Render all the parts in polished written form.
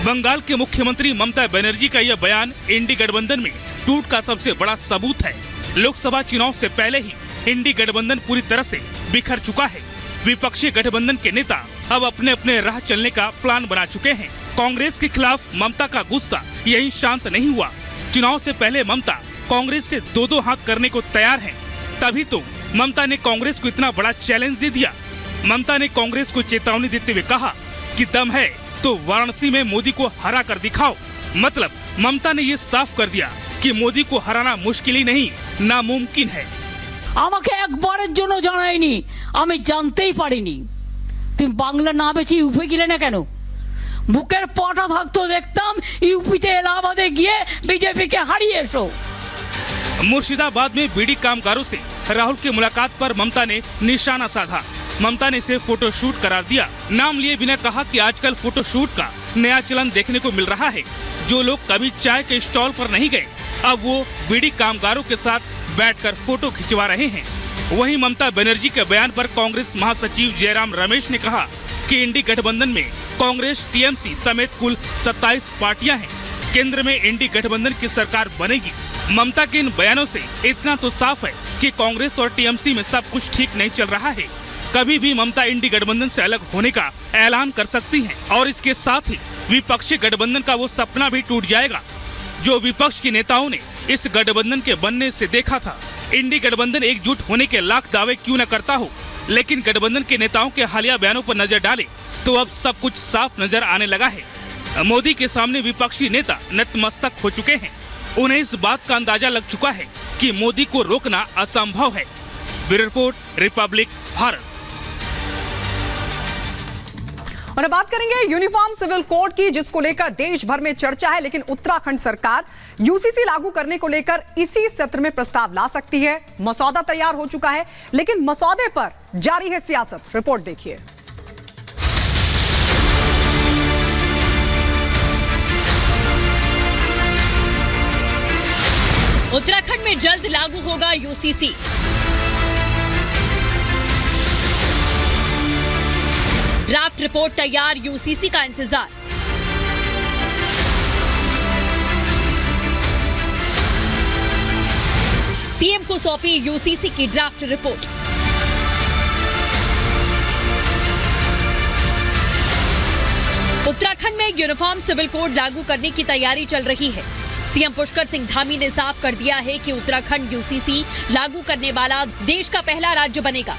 बंगाल के मुख्यमंत्री ममता बनर्जी का यह बयान इंडी गठबंधन में टूट का सबसे बड़ा सबूत है। लोकसभा चुनाव से पहले ही इंडी गठबंधन पूरी तरह से बिखर चुका है। विपक्षी गठबंधन के नेता अब अपने अपने राह चलने का प्लान बना चुके हैं। कांग्रेस के खिलाफ ममता का गुस्सा यही शांत नहीं हुआ। चुनाव से पहले ममता कांग्रेस से दो हाथ करने को तैयार हैं। तभी तो ममता ने कांग्रेस को इतना बड़ा चैलेंज दे दिया। ममता ने कांग्रेस को चेतावनी देते हुए कहा कि दम है तो वाराणसी में मोदी को हरा कर दिखाओ। मतलब ममता ने ये साफ कर दिया कि मोदी को हराना मुश्किल ही नहीं, नामुमकिन है। আমাকে একবারের জন্য জানায়নি, আমি জানতেই পারিনি। তুমি বাংলা না বেছে ইউপি গেলে না কেন? বুকের পাটা থাকতো দেখতাম ইউপিতে এলাহাবাদে গিয়ে বিজেপিকে হারিয়ে এসো। मुर्शिदाबाद में बीड़ी कामगारों से राहुल की मुलाकात पर ममता ने निशाना साधा। ममता ने इसे फोटोशूट करार दिया। नाम लिए बिना कहा कि आजकल फोटोशूट का नया चलन देखने को मिल रहा है। जो लोग कभी चाय के स्टॉल पर नहीं गए, अब वो बीड़ी कामगारों के साथ बैठकर फोटो खिंचवा रहे हैं। वहीं ममता बनर्जी के बयान पर कांग्रेस महासचिव जयराम रमेश ने कहा कि इंडी गठबंधन में कांग्रेस, टीएमसी समेत कुल 27 पार्टियां हैं। केंद्र में इंडी गठबंधन की सरकार बनेगी। ममता के इन बयानों से इतना तो साफ है कि कांग्रेस और टीएमसी में सब कुछ ठीक नहीं चल रहा है। कभी भी ममता इंडी गठबंधन से अलग होने का ऐलान कर सकती हैं और इसके साथ ही विपक्षी गठबंधन का वो सपना भी टूट जाएगा जो विपक्ष के नेताओं ने इस गठबंधन के बनने से देखा था। इंडी गठबंधन एकजुट होने के लाख दावे क्यों न करता हो, लेकिन गठबंधन के नेताओं के हालिया बयानों पर नजर डाले तो अब सब कुछ साफ नजर आने लगा है। मोदी के सामने विपक्षी नेता नतमस्तक हो चुके हैं। उन्हें इस बात का अंदाजा लग चुका है कि मोदी को रोकना असंभव है। Bureau report, Republic Bharat. और अब बात करेंगे यूनिफॉर्म सिविल कोड की, जिसको लेकर देश भर में चर्चा है। लेकिन उत्तराखंड सरकार यूसीसी लागू करने को लेकर इसी सत्र में प्रस्ताव ला सकती है। मसौदा तैयार हो चुका है, लेकिन मसौदे पर जारी है सियासत। रिपोर्ट देखिए। उत्तराखंड में जल्द लागू होगा यूसीसी। ड्राफ्ट रिपोर्ट तैयार, यूसीसी का इंतजार। सीएम को सौंपी यूसीसी की ड्राफ्ट रिपोर्ट। उत्तराखंड में यूनिफॉर्म सिविल कोड लागू करने की तैयारी चल रही है। सीएम पुष्कर सिंह धामी ने साफ कर दिया है कि उत्तराखंड यूसीसी लागू करने वाला देश का पहला राज्य बनेगा।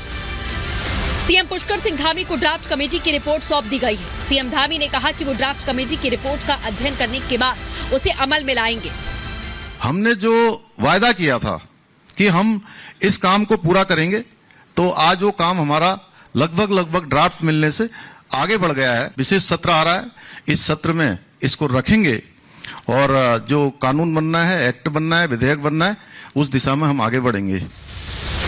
सीएम पुष्कर सिंह धामी को ड्राफ्ट कमेटी की रिपोर्ट सौंप दी गई है। सीएम धामी ने कहा कि वो ड्राफ्ट कमेटी की रिपोर्ट का अध्ययन करने के बाद उसे अमल में लाएंगे। हमने जो वायदा किया था कि हम इस काम को पूरा करेंगे, तो आज वो काम हमारा लगभग ड्राफ्ट मिलने से आगे बढ़ गया है। विशेष सत्र आ रहा है, इस सत्र में इसको रखेंगे और जो कानून बनना है, एक्ट बनना है, विधेयक बनना है, उस दिशा में हम आगे बढ़ेंगे।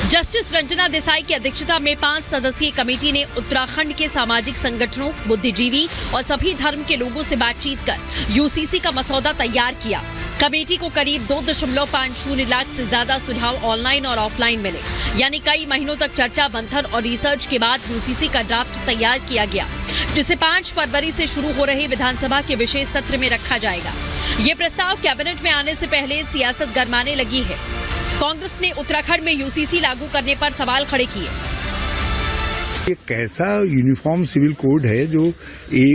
जस्टिस रंजना देसाई की अध्यक्षता में 5 सदस्यीय कमेटी ने उत्तराखंड के सामाजिक संगठनों, बुद्धिजीवी और सभी धर्म के लोगों से बातचीत कर यूसीसी का मसौदा तैयार किया। कमेटी को करीब 2.50 लाख से ज्यादा सुझाव ऑनलाइन और ऑफलाइन मिले, यानी कई महीनों तक चर्चा, मंथन और रिसर्च के बाद यूसीसी का ड्राफ्ट तैयार किया गया, जिसे 5 फरवरी से शुरू हो रहे विधानसभा के विशेष सत्र में रखा जाएगा। ये प्रस्ताव कैबिनेट में आने से पहले सियासत गरमाने लगी है। कांग्रेस ने उत्तराखंड में यूसीसी लागू करने पर सवाल खड़े किए। ये कैसा यूनिफॉर्म सिविल कोड है जो ये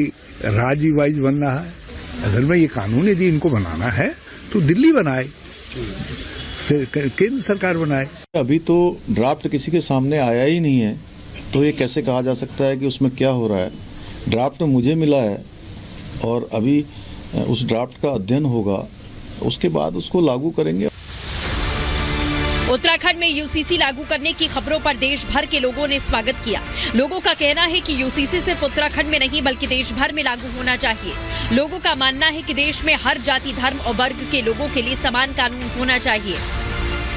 राज्य वाइज बन रहा है? असल में ये कानून यदि इनको बनाना है तो दिल्ली बनाए, केंद्र सरकार बनाए। अभी तो ड्राफ्ट किसी के सामने आया ही नहीं है, तो ये कैसे कहा जा सकता है कि उसमें क्या हो रहा है? ड्राफ्ट मुझे मिला है और अभी उस ड्राफ्ट का अध्ययन होगा, उसके बाद उसको लागू करेंगे। उत्तराखंड में यूसीसी लागू करने की खबरों पर देश भर के लोगों ने स्वागत किया। लोगों का कहना है कि यूसीसी सिर्फ उत्तराखंड में नहीं बल्कि देश भर में लागू होना चाहिए। लोगों का मानना है कि देश में हर जाति, धर्म और वर्ग के लोगों के लिए समान कानून होना चाहिए।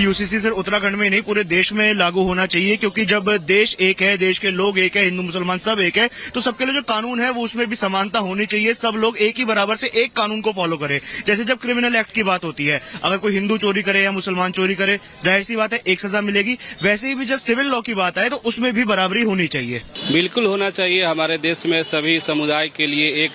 यूसीसी सिर्फ उत्तराखंड में नहीं पूरे देश में लागू होना चाहिए, क्योंकि जब देश एक है, देश के लोग एक है, हिंदू मुसलमान सब एक है, तो सबके लिए जो कानून है वो उसमें भी समानता होनी चाहिए। सब लोग एक ही बराबर से एक कानून को फॉलो करें। जैसे जब क्रिमिनल एक्ट की बात होती है, अगर कोई हिंदू चोरी करे या मुसलमान चोरी करे, जाहिर सी बात है एक सजा मिलेगी। वैसे ही भी जब सिविल लॉ की बात आए तो उसमें भी बराबरी होनी चाहिए। बिल्कुल होना चाहिए। हमारे देश में सभी समुदाय के लिए एक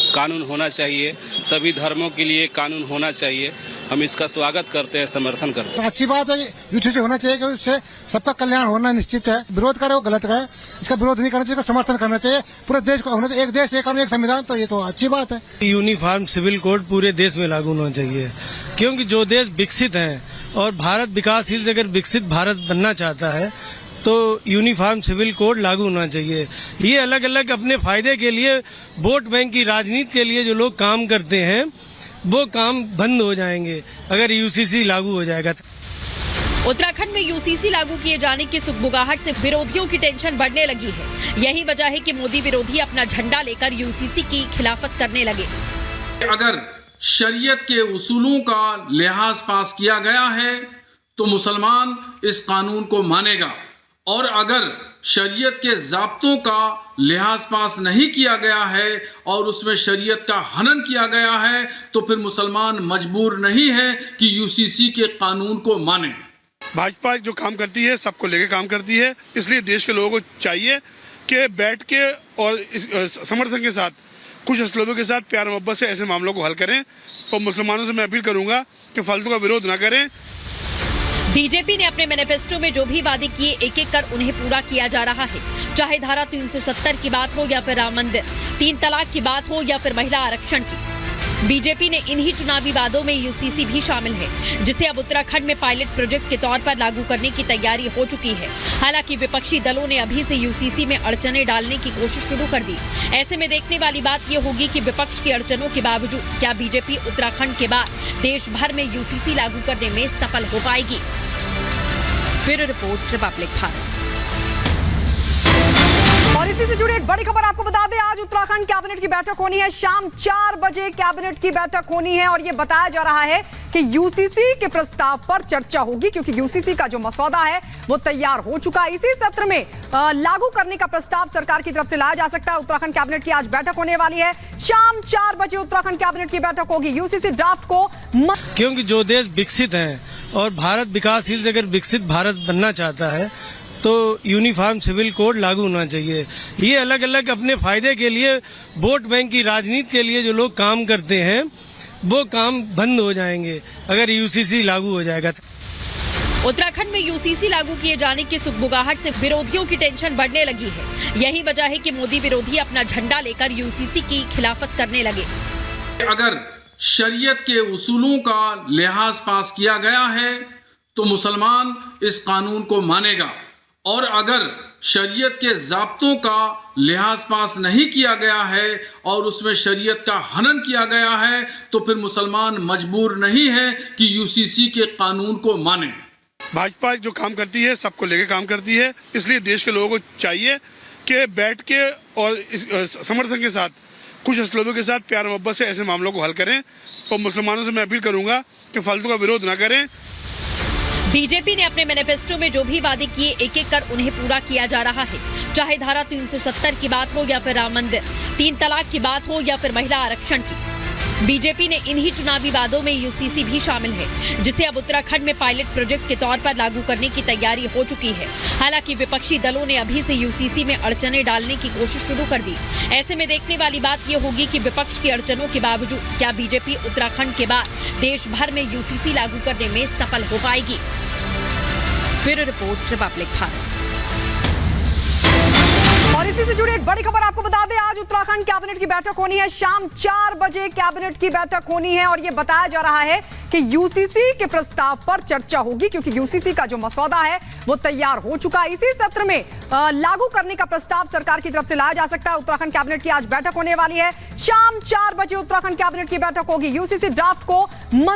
कानून होना चाहिए, सभी धर्मों के लिए कानून होना चाहिए। हम इसका स्वागत करते हैं, समर्थन करते हैं। अच्छी बात है, यूसीसी होना चाहिए क्योंकि उससे सबका कल्याण होना निश्चित है। विरोध करे वो गलत है, इसका विरोध नहीं करना चाहिए, इसका समर्थन करना चाहिए। पूरे देश को होना चाहिए, एक देश एक कानून एक संविधान, तो ये तो अच्छी बात है। यूनिफॉर्म सिविल कोड पूरे देश में लागू होना चाहिए, क्योंकि जो देश विकसित हैं और भारत विकासशील से अगर विकसित भारत बनना चाहता है तो यूनिफॉर्म सिविल कोड लागू होना चाहिए। ये अलग अलग अपने फायदे के लिए, वोट बैंक की राजनीति के लिए जो लोग काम करते हैं वो काम बंद हो जाएंगे अगर यूसीसी लागू हो जाएगा। उत्तराखंड में यूसीसी लागू किए जाने की सुगबुगाहट से विरोधियों की टेंशन बढ़ने लगी है। यही वजह है कि मोदी विरोधी अपना झंडा लेकर यूसीसी की खिलाफत करने लगे। अगर शरीयत के उसूलों का लिहाज पास किया गया है तो मुसलमान इस कानून को मानेगा, और अगर शरीयत के ज़ाब्तों का लिहाज पास नहीं किया गया है और उसमें शरीयत का हनन किया गया है तो फिर मुसलमान मजबूर नहीं है कि यूसीसी के कानून को माने। भाजपा जो काम करती है सबको लेके काम करती है, इसलिए देश के लोगों को चाहिए कि बैठ के और समर्थन के साथ, कुछ असलूबों के साथ, प्यार मोहब्बत से ऐसे मामलों को हल करें। और मुसलमानों से मैं अपील करूंगा कि फालतू का विरोध न करें। बीजेपी ने अपने मैनिफेस्टो में जो भी वादे किए एक एक कर उन्हें पूरा किया जा रहा है। चाहे धारा 370 की बात हो या फिर राम मंदिर, 3 तलाक की बात हो या फिर महिला आरक्षण की, बीजेपी ने इन्हीं चुनावी वादों में यूसीसी भी शामिल है, जिसे अब उत्तराखंड में पायलट प्रोजेक्ट के तौर पर लागू करने की तैयारी हो चुकी है। हालांकि विपक्षी दलों ने अभी से यूसीसी में अड़चनें डालने की कोशिश शुरू कर दी। ऐसे में देखने वाली बात ये होगी कि विपक्ष की अड़चनों के बावजूद क्या बीजेपी उत्तराखंड के बाद देश भर में यूसीसी लागू करने में सफल हो पाएगी। Bureau report, Republic Bharat. और इसी से जुड़ी एक बड़ी खबर आपको बता दें, आज उत्तराखंड कैबिनेट की बैठक होनी है। शाम 4 बजे कैबिनेट की बैठक होनी है और ये बताया जा रहा है कि यूसीसी के प्रस्ताव पर चर्चा होगी, क्योंकि यूसीसी का जो मसौदा है वो तैयार हो चुका है। इसी सत्र में लागू करने का प्रस्ताव सरकार की तरफ से लाया जा सकता है। उत्तराखंड कैबिनेट की आज बैठक होने वाली है। शाम 4 बजे उत्तराखंड कैबिनेट की बैठक होगी। यूसीसी ड्राफ्ट को क्योंकि जो देश विकसित हैं और भारत विकासशील से अगर विकसित भारत बनना चाहता है तो यूनिफॉर्म सिविल कोड लागू होना चाहिए। ये अलग अलग अपने फायदे के लिए, वोट बैंक की राजनीति के लिए जो लोग काम करते हैं वो काम बंद हो जाएंगे अगर यूसीसी लागू हो जाएगा। उत्तराखंड में यूसीसी लागू किए जाने की सुगबुगाहट से विरोधियों की टेंशन बढ़ने लगी है। यही वजह है कि मोदी विरोधी अपना झंडा लेकर यूसीसी की खिलाफत करने लगे। अगर शरीयत के उसूलों का लिहाज पास किया गया है तो मुसलमान इस कानून को मानेगा, और अगर शरीयत के ज़ाब्तों का लिहाज पास नहीं किया गया है और उसमें शरीयत का हनन किया गया है तो फिर मुसलमान मजबूर नहीं है कि यूसीसी के कानून को माने। भाजपा जो काम करती है सबको लेके काम करती है, इसलिए देश के लोगों को चाहिए कि बैठ के और समर्थन के साथ, कुछ असलूबों के साथ, प्यार मोहब्बत से ऐसे मामलों को हल करें। और मुसलमानों से मैं अपील करूंगा कि फालतू का विरोध न करें। बीजेपी ने अपने मैनिफेस्टो में जो भी वादे किए एक एक कर उन्हें पूरा किया जा रहा है। चाहे धारा 370 की बात हो या फिर राम मंदिर, 3 तलाक की बात हो या फिर महिला आरक्षण की, बीजेपी ने इन्हीं चुनावी वादों में यूसीसी भी शामिल है, जिसे अब उत्तराखंड में पायलट प्रोजेक्ट के तौर पर लागू करने की तैयारी हो चुकी है। हालांकि विपक्षी दलों ने अभी से यूसीसी में अड़चनें डालने की कोशिश शुरू कर दी। ऐसे में देखने वाली बात ये होगी कि विपक्ष की अड़चनों के बावजूद क्या बीजेपी उत्तराखंड के बाद देश भर में यूसीसी लागू करने में सफल हो पाएगी। Bureau report, Republic Bharat. और इसी से जुड़ी एक बड़ी खबर आपको बता दें, आज उत्तराखंड कैबिनेट की बैठक होनी है। शाम 4 बजे कैबिनेट की बैठक होनी है और ये बताया जा रहा है कि यूसीसी के प्रस्ताव पर चर्चा होगी, क्योंकि यूसीसी का जो मसौदा है वो तैयार हो चुका है। इसी सत्र में लागू करने का प्रस्ताव सरकार की तरफ से लाया जा सकता है। उत्तराखंड कैबिनेट की आज बैठक होने वाली है। शाम 4 बजे उत्तराखंड कैबिनेट की बैठक होगी। यूसीसी ड्राफ्ट को